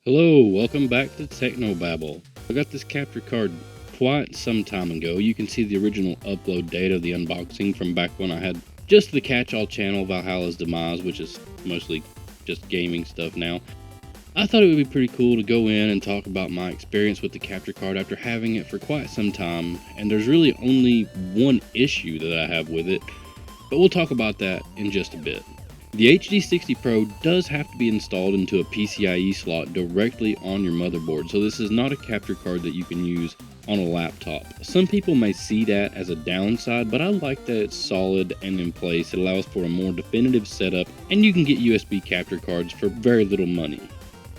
Hello, welcome back to TECHNOBABBLE. I got this capture card quite some time ago. You can see the original upload date of the unboxing from back when I had just the catch-all channel, Valhalla's Demise, which is mostly just gaming stuff now. I thought it would be pretty cool to go in and talk about my experience with the capture card after having it for quite some time, and there's really only one issue that I have with it, but we'll talk about that in just a bit. The HD60 Pro does have to be installed into a PCIe slot directly on your motherboard, so this is not a capture card that you can use on a laptop. Some people may see that as a downside, but I like that it's solid and in place. It allows for a more definitive setup, and you can get USB capture cards for very little money.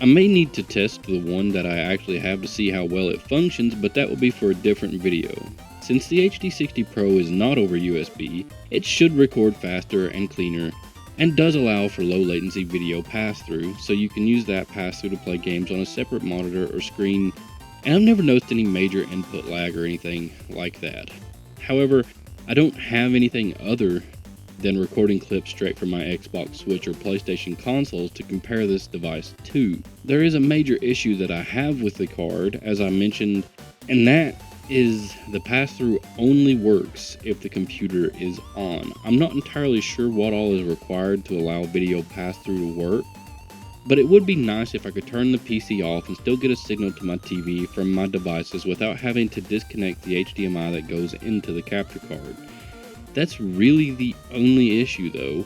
I may need to test the one that I actually have to see how well it functions, but that will be for a different video. Since the HD60 Pro is not over USB, it should record faster and cleaner, and does allow for low latency video pass-through, so you can use that pass-through to play games on a separate monitor or screen, and I've never noticed any major input lag or anything like that. However, I don't have anything other than recording clips straight from my Xbox, Switch, or PlayStation consoles to compare this device to. There is a major issue that I have with the card, as I mentioned, and that is the pass-through only works if the computer is on. I'm not entirely sure what all is required to allow video pass-through to work, but it would be nice if I could turn the PC off and still get a signal to my TV from my devices without having to disconnect the HDMI that goes into the capture card. That's really the only issue though.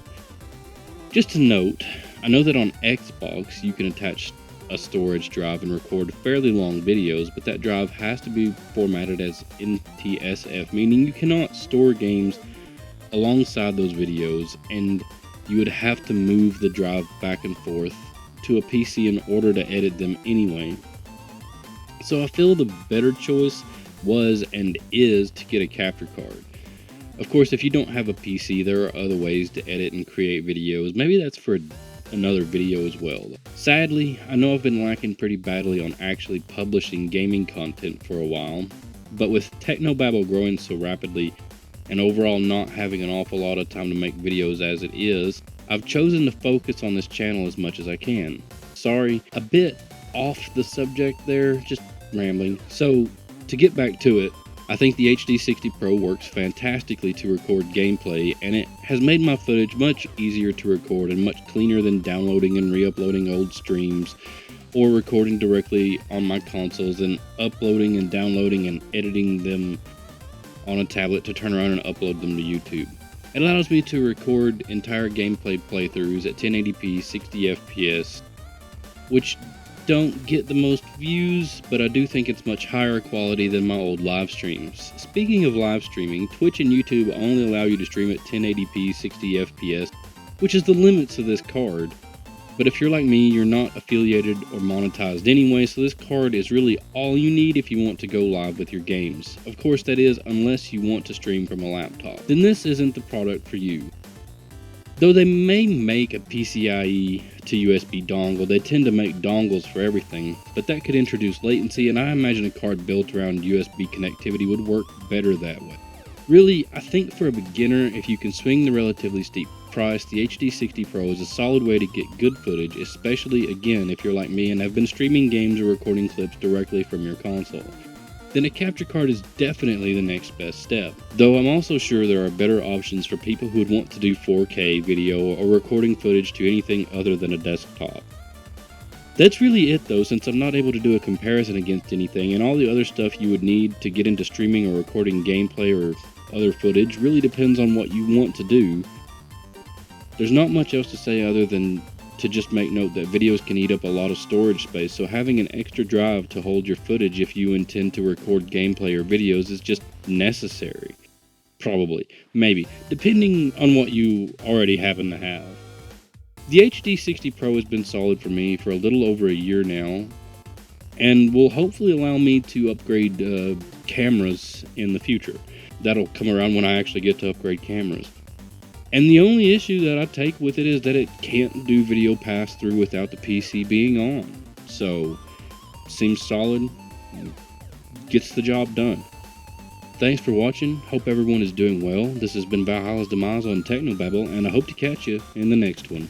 Just to note, I know that on Xbox you can attach a storage drive and record fairly long videos, but that drive has to be formatted as NTSC, meaning you cannot store games alongside those videos, and you would have to move the drive back and forth to a PC in order to edit them anyway. So I feel the better choice was and is to get a capture card. Of course, if you don't have a PC, there are other ways to edit and create videos. Maybe that's for another video as well. Sadly, I know I've been lacking pretty badly on actually publishing gaming content for a while, but with TECHNOBABBLE growing so rapidly and overall not having an awful lot of time to make videos as it is, I've chosen to focus on this channel as much as I can. Sorry, a bit off the subject there, just rambling. So, to get back to it, I think the HD60 Pro works fantastically to record gameplay, and it has made my footage much easier to record and much cleaner than downloading and re-uploading old streams, or recording directly on my consoles and uploading and downloading and editing them on a tablet to turn around and upload them to YouTube. It allows me to record entire gameplay playthroughs at 1080p 60 FPS, which don't get the most views, but I do think it's much higher quality than my old live streams. Speaking of live streaming, Twitch and YouTube only allow you to stream at 1080p 60 FPS, which is the limits of this card. But if you're like me, you're not affiliated or monetized anyway, so this card is really all you need if you want to go live with your games. Of course, that is unless you want to stream from a laptop. Then this isn't the product for you. Though they may make a PCIe to USB dongle, they tend to make dongles for everything, but that could introduce latency, and I imagine a card built around USB connectivity would work better that way. Really, I think for a beginner, if you can swing the relatively steep price, the HD60 Pro is a solid way to get good footage, especially again if you're like me and have been streaming games or recording clips directly from your console. Then a capture card is definitely the next best step. Though I'm also sure there are better options for people who would want to do 4K video or recording footage to anything other than a desktop. That's really it though, since I'm not able to do a comparison against anything, and all the other stuff you would need to get into streaming or recording gameplay or other footage really depends on what you want to do. There's not much else to say other than to just make note that videos can eat up a lot of storage space, so having an extra drive to hold your footage if you intend to record gameplay or videos is just necessary. Probably. Maybe. Depending on what you already happen to have. The HD60 Pro has been solid for me for a little over a year now, and will hopefully allow me to upgrade cameras in the future. That'll come around when I actually get to upgrade cameras. And the only issue that I take with it is that it can't do video pass-through without the PC being on. So, seems solid, gets the job done. Thanks for watching, hope everyone is doing well. This has been Valhalla's Demise on TECHNOBABBLE, and I hope to catch you in the next one.